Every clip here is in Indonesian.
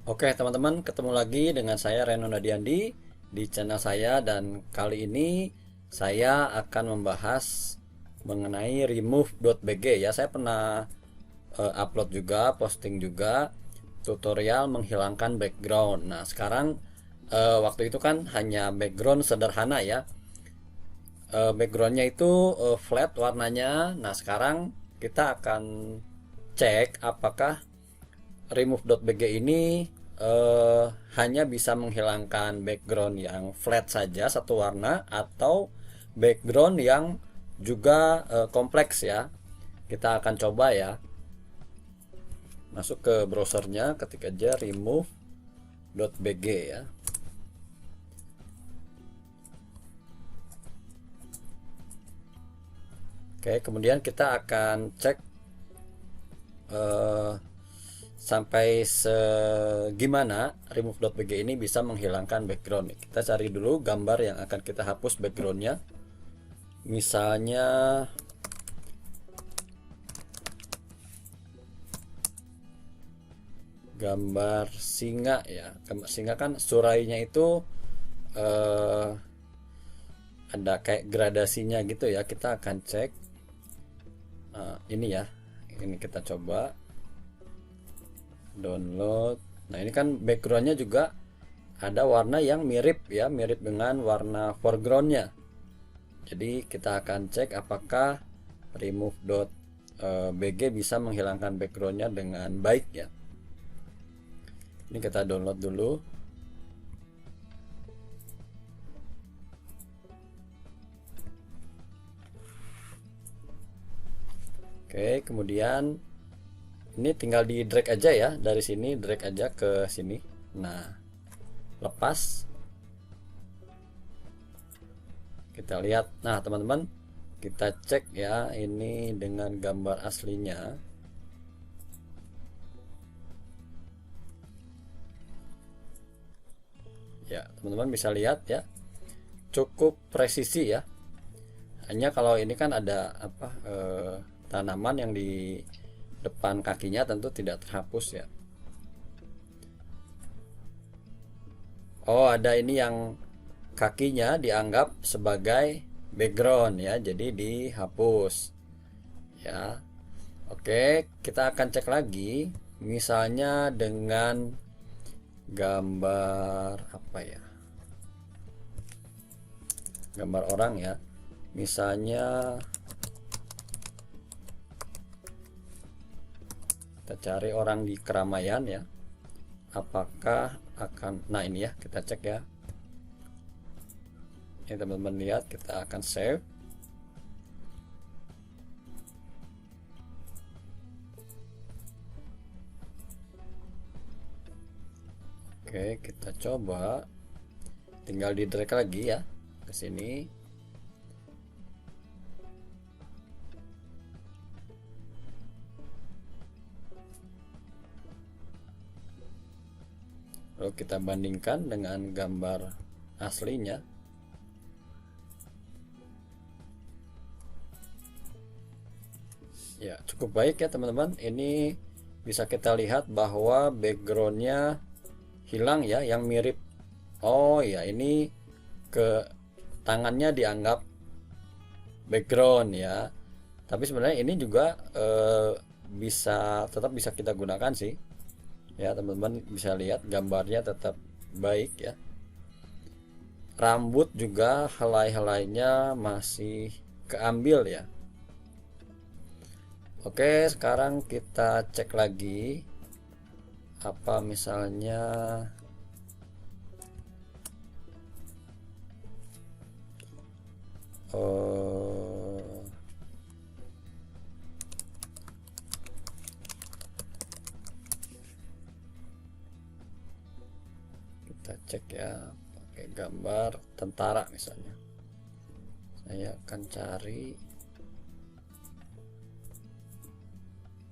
Oke teman-teman, ketemu lagi dengan saya Reno Nadiandi di channel saya, dan kali ini saya akan membahas mengenai remove.bg ya. Saya pernah upload juga, posting juga tutorial menghilangkan background. Nah, sekarang waktu itu kan hanya background sederhana ya. Backgroundnya itu flat warnanya. Nah, sekarang kita akan cek apakah remove.bg ini eh, hanya bisa menghilangkan background yang flat saja satu warna, atau background yang juga kompleks ya. Kita akan coba ya, masuk ke browsernya, ketik aja remove.bg ya. Oke, kemudian kita akan cek eh, sampai segimana remove.bg ini bisa menghilangkan background. Kita cari dulu gambar yang akan kita hapus backgroundnya. Misalnya gambar singa ya. Gambar singa kan surainya itu eh, ada kayak gradasinya gitu ya. Kita akan cek ini ya. Ini kita coba download. Nah, ini kan backgroundnya juga ada warna yang mirip ya, mirip dengan warna foregroundnya. Jadi kita akan cek apakah remove.bg bisa menghilangkan backgroundnya dengan baik ya. Ini kita download dulu. Oke, kemudian ini tinggal di drag aja ya, dari sini drag aja ke sini. Nah, lepas. Kita lihat. Nah, teman-teman, kita cek ya ini dengan gambar aslinya. Ya, teman-teman bisa lihat ya, cukup presisi ya. Hanya kalau ini kan ada apa tanaman yang di depan kakinya tentu tidak terhapus ya. Oh, ada ini yang kakinya dianggap sebagai background ya, jadi dihapus ya. Oke, kita akan cek lagi, misalnya dengan gambar apa ya, gambar orang ya. Misalnya kita cari orang di keramaian ya, apakah akan, nah ini ya, kita cek ya. Ini teman-teman lihat, kita akan save. Oke, kita coba, tinggal di drag lagi ya ke sini. Lalu kita bandingkan dengan gambar aslinya. Ya, cukup baik ya teman-teman. Ini bisa kita lihat bahwa backgroundnya hilang ya, yang mirip. Oh ya, ini ke tangannya dianggap background ya. Tapi sebenarnya ini juga tetap bisa kita gunakan sih. Ya, teman-teman bisa lihat gambarnya tetap baik ya. Rambut juga helai-helainya masih keambil ya. Oke, sekarang kita cek lagi. Apa misalnya kita cek ya, pakai gambar tentara misalnya. Saya akan cari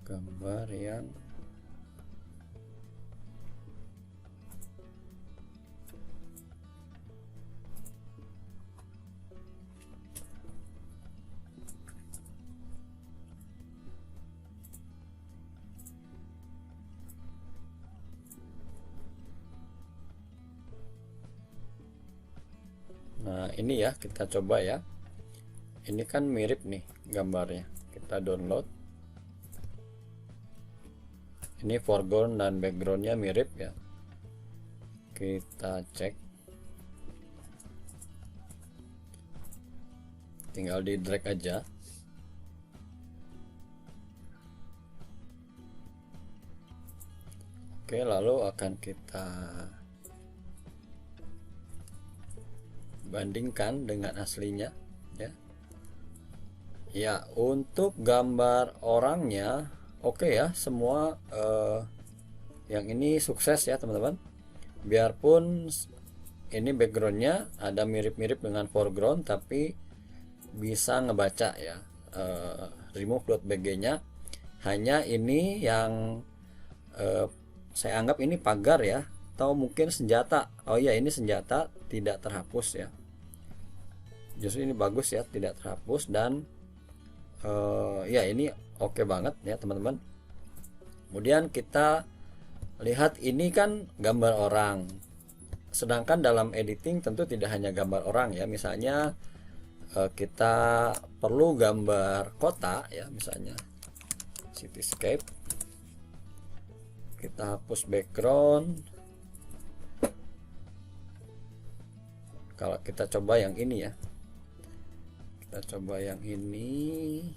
gambar yang ini ya kita coba ya, ini kan mirip nih gambarnya, kita download. Ini foreground dan backgroundnya mirip ya, kita cek, tinggal di drag aja. Oke, lalu akan kita bandingkan dengan aslinya ya. Ya, untuk gambar orangnya oke ya, semua yang ini sukses ya teman-teman. Biarpun ini backgroundnya ada mirip-mirip dengan foreground, tapi bisa ngebaca ya remove.bg nya. Hanya ini yang saya anggap ini pagar ya, atau mungkin senjata. Oh iya, ini senjata tidak terhapus ya, justru ini bagus ya, tidak terhapus. Dan ya ini oke banget ya teman-teman. Kemudian kita lihat, ini kan gambar orang, sedangkan dalam editing tentu tidak hanya gambar orang ya. Misalnya kita perlu gambar kota ya, misalnya cityscape, kita hapus background. Kalau kita coba yang ini ya, kita coba yang ini,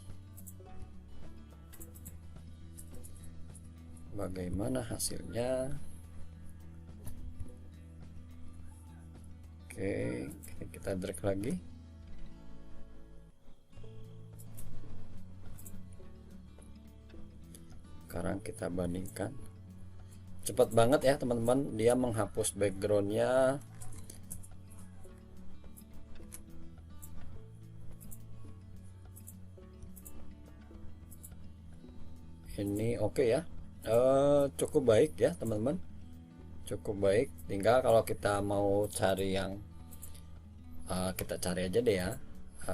bagaimana hasilnya. Oke, kita drag lagi. Sekarang kita bandingkan, cepat banget ya teman-teman, dia menghapus backgroundnya. Ini oke ya, cukup baik ya teman-teman, cukup baik. Tinggal kalau kita mau cari yang kita cari aja deh ya,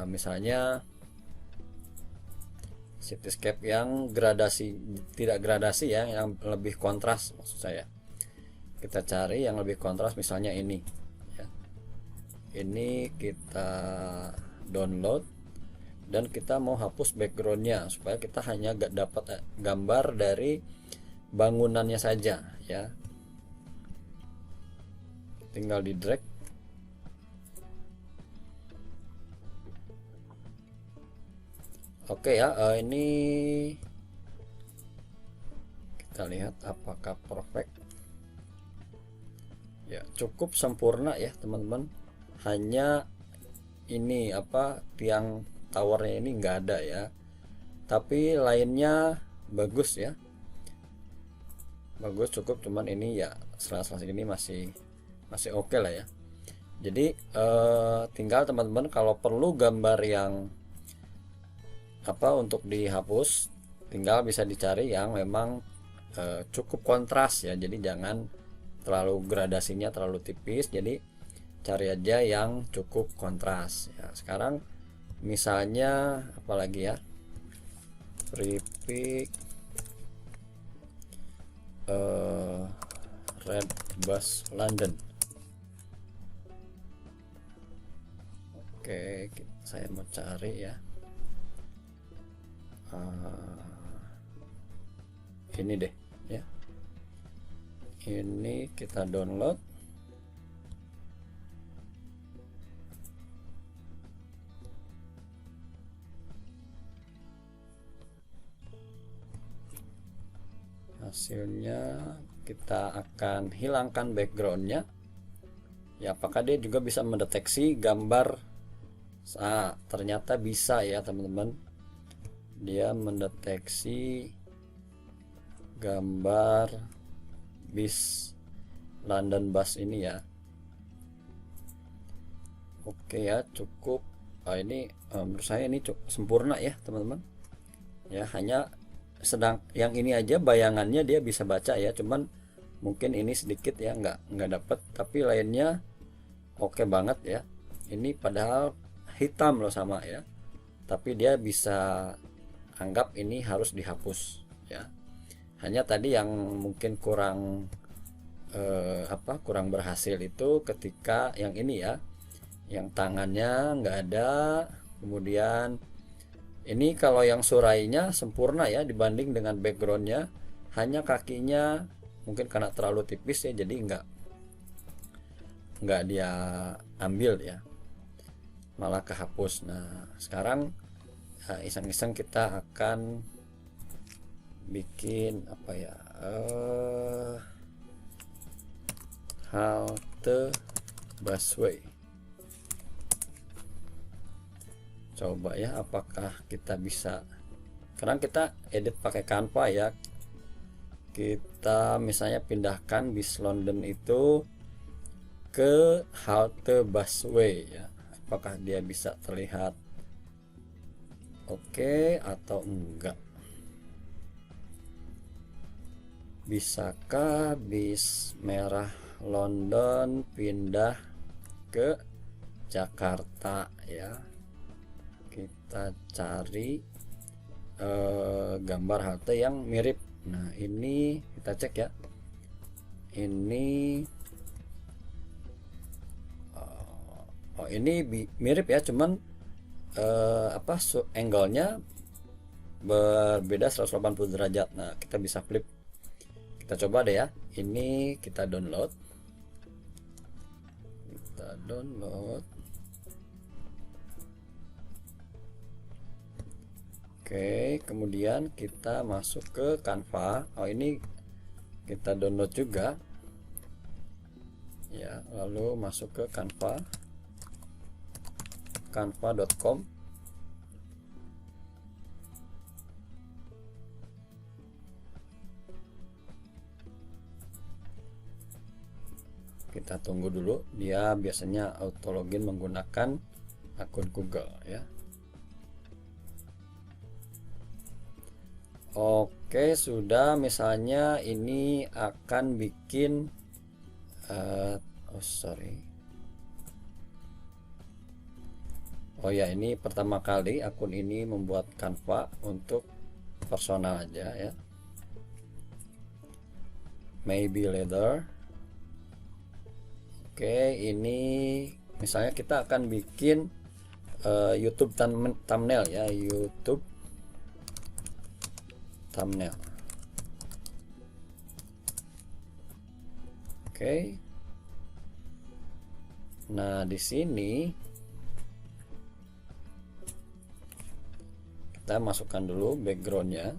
misalnya cityscape yang gradasi, tidak gradasi ya, yang lebih kontras maksud saya. Kita cari yang lebih kontras, misalnya ini ya. Ini kita download dan kita mau hapus backgroundnya supaya kita hanya dapat gambar dari bangunannya saja ya. Tinggal di drag. Oke ya, ini kita lihat apakah perfect ya, cukup sempurna ya teman-teman. Hanya ini apa, tiang towernya ini enggak ada ya, tapi lainnya bagus ya, bagus, cukup. Cuman ini ya sela-sela ini masih oke lah ya. Jadi tinggal teman-teman kalau perlu gambar yang apa untuk dihapus, tinggal bisa dicari yang memang cukup kontras ya. Jadi jangan terlalu gradasinya terlalu tipis, jadi cari aja yang cukup kontras ya. Sekarang misalnya apalagi ya, Prepik Red Bus London. Oke, saya mau cari ya, ini deh ya, ini kita download. Hasilnya kita akan hilangkan backgroundnya ya. Apakah dia juga bisa mendeteksi gambar? Ternyata bisa ya teman-teman, dia mendeteksi gambar bis London Bus ini ya. Oke ya, cukup. Ini menurut saya ini cukup sempurna ya teman-teman ya. Hanya sedang yang ini aja bayangannya dia bisa baca ya, cuman mungkin ini sedikit ya nggak dapet, tapi lainnya oke banget ya. Ini padahal hitam loh sama ya, tapi dia bisa anggap ini harus dihapus ya. Hanya tadi yang mungkin kurang kurang berhasil itu ketika yang ini ya, yang tangannya nggak ada. Kemudian ini kalau yang surainya sempurna ya dibanding dengan backgroundnya, hanya kakinya mungkin karena terlalu tipis ya, jadi nggak dia ambil ya, malah kehapus. Nah sekarang iseng-iseng kita akan bikin apa ya, halte busway. Coba ya apakah kita bisa. Sekarang kita edit pakai Canva ya. Kita misalnya pindahkan bis London itu ke halte busway ya. Apakah dia bisa terlihat oke atau enggak? Bisakah bis merah London pindah ke Jakarta ya? Kita cari gambar halte yang mirip. Nah ini kita cek ya, ini ini mirip ya, cuman angle-nya berbeda 180 derajat. Nah kita bisa flip, kita coba deh ya. Ini kita download. Oke, kemudian kita masuk ke Canva. Ini kita download juga ya, lalu masuk ke canva.com. Kita tunggu dulu, dia biasanya auto login menggunakan akun Google ya. Oke, sudah. Misalnya ini akan bikin ini pertama kali akun ini membuat Canva untuk personal aja ya, maybe later. Oke, ini misalnya kita akan bikin YouTube thumbnail ya, YouTube thumbnail. Oke. Nah, di sini kita masukkan dulu backgroundnya.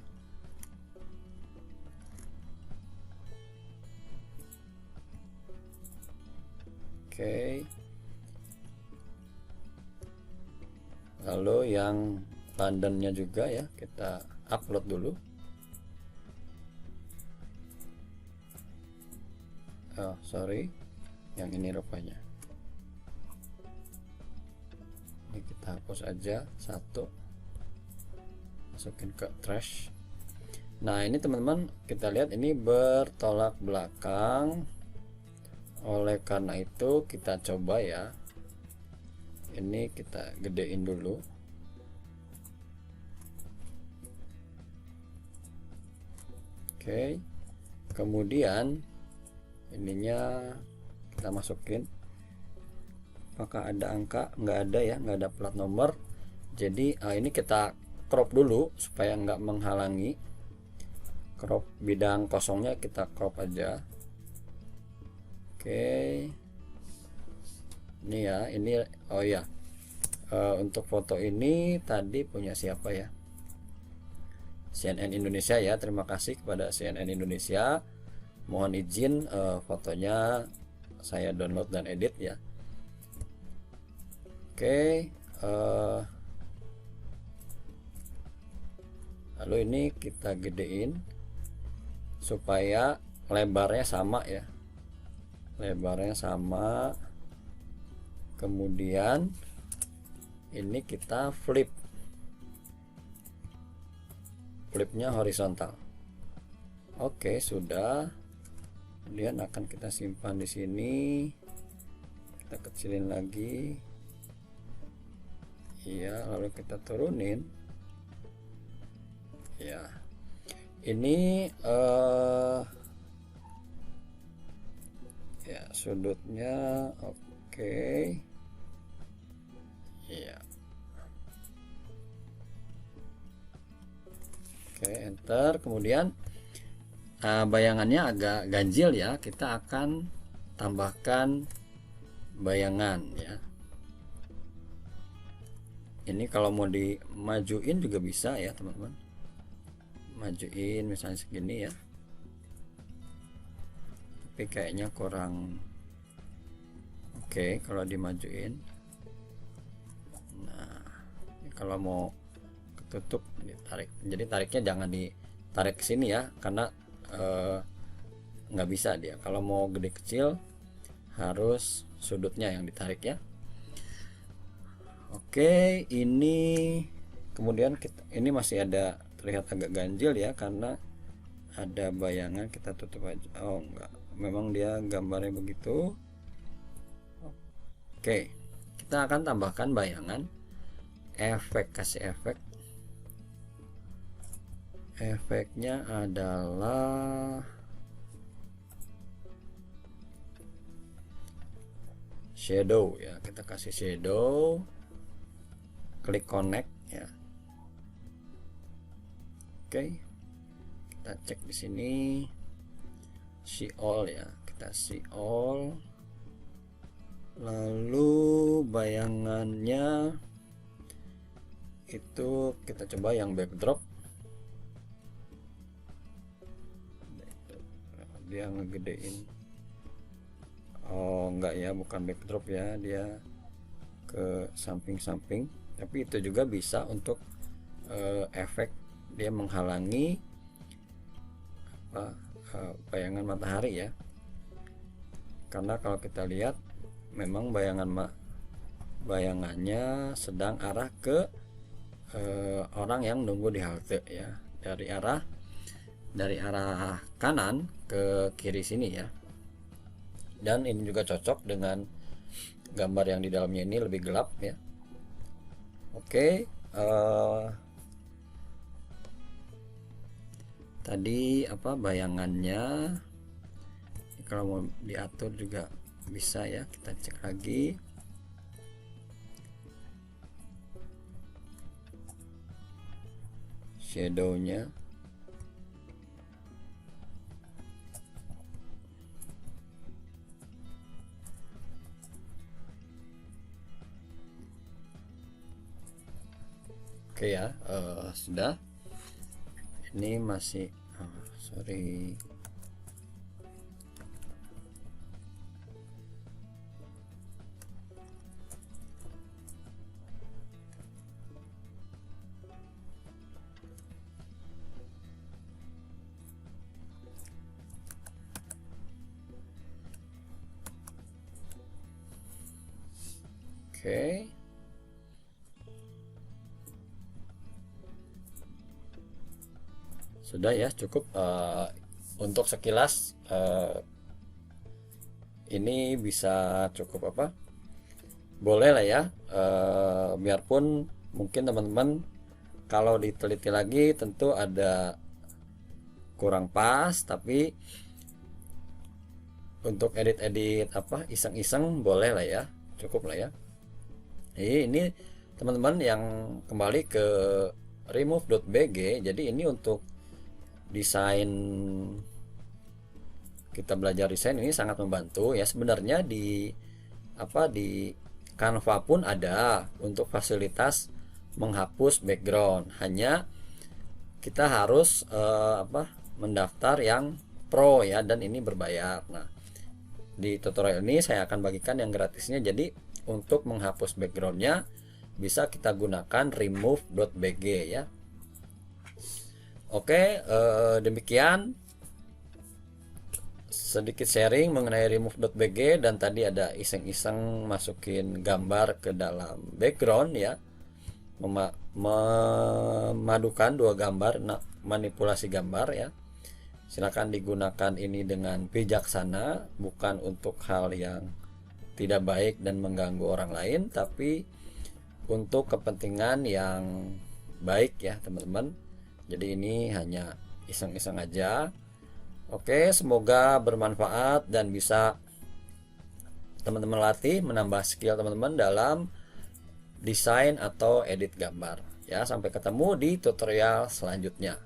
Oke. Lalu yang Londonnya juga ya, kita upload dulu. Yang ini rupanya. Ini kita hapus aja satu, masukin ke trash. Nah ini teman-teman, kita lihat ini bertolak belakang. Oleh karena itu kita coba ya, ini kita gedein dulu. Oke, kemudian ininya kita masukin. Apakah ada angka? Nggak ada ya, nggak ada plat nomor. Jadi ini kita crop dulu supaya nggak menghalangi. Crop bidang kosongnya kita crop aja. Oke, ini ya, ini untuk foto ini tadi punya siapa ya? CNN Indonesia ya. Terima kasih kepada CNN Indonesia. Mohon izin fotonya saya download dan edit ya. Oke, lalu ini kita gedein supaya lebarnya sama ya, lebarnya sama. Kemudian ini kita flipnya horizontal. Oke, sudah. Kemudian akan kita simpan di sini, kita kecilin lagi ya, lalu kita turunin ya. Ini ya sudutnya oke. Oke, enter. Kemudian bayangannya agak ganjil ya, kita akan tambahkan bayangan ya. Ini kalau mau dimajuin juga bisa ya teman-teman, majuin misalnya segini ya, tapi kayaknya kurang oke kalau dimajuin. Nah, kalau mau ketutup ditarik, jadi tariknya jangan ditarik ke sini ya, karena nggak bisa dia. Kalau mau gede kecil harus sudutnya yang ditarik ya. Oke, ini kemudian ini masih ada terlihat agak ganjil ya, karena ada bayangan. Kita tutup aja. Oh enggak, memang dia gambarnya begitu. Oke, kita akan tambahkan bayangan, efek, kasih efek. Efeknya adalah shadow ya, kita kasih shadow, klik connect ya. Oke, kita cek di sini see all ya, kita see all. Lalu bayangannya itu kita coba yang backdrop, dia ngegedein. Oh enggak ya, bukan backdrop ya, dia ke samping-samping. Tapi itu juga bisa untuk efek dia menghalangi bayangan matahari ya, karena kalau kita lihat memang bayangannya sedang arah ke orang yang nunggu di halte ya, dari arah kanan ke kiri sini ya. Dan ini juga cocok dengan gambar yang di dalamnya, ini lebih gelap ya. Oke, tadi apa bayangannya, kalau mau diatur juga bisa ya, kita cek lagi. Shadownya oke ya, sudah. Ini masih sorry, oke. Sudah ya, cukup untuk sekilas ini bisa cukup apa, boleh lah ya, biarpun mungkin teman-teman kalau diteliti lagi tentu ada kurang pas, tapi untuk edit-edit apa iseng-iseng boleh lah ya, cukup lah ya. Ini teman-teman yang kembali ke remove.bg, jadi ini untuk desain, kita belajar desain ini sangat membantu ya. Sebenarnya di Canva pun ada untuk fasilitas menghapus background, hanya kita harus mendaftar yang pro ya, dan ini berbayar. Nah, di tutorial ini saya akan bagikan yang gratisnya. Jadi untuk menghapus backgroundnya bisa kita gunakan remove.bg ya. Oke, demikian sedikit sharing mengenai remove.bg, dan tadi ada iseng-iseng masukin gambar ke dalam background ya, memadukan dua gambar, manipulasi gambar ya. Silakan digunakan ini dengan bijaksana, bukan untuk hal yang tidak baik dan mengganggu orang lain, tapi untuk kepentingan yang baik ya teman-teman. Jadi ini hanya iseng-iseng aja. Oke, semoga bermanfaat dan bisa teman-teman latih, menambah skill teman-teman dalam desain atau edit gambar ya. Sampai ketemu di tutorial selanjutnya.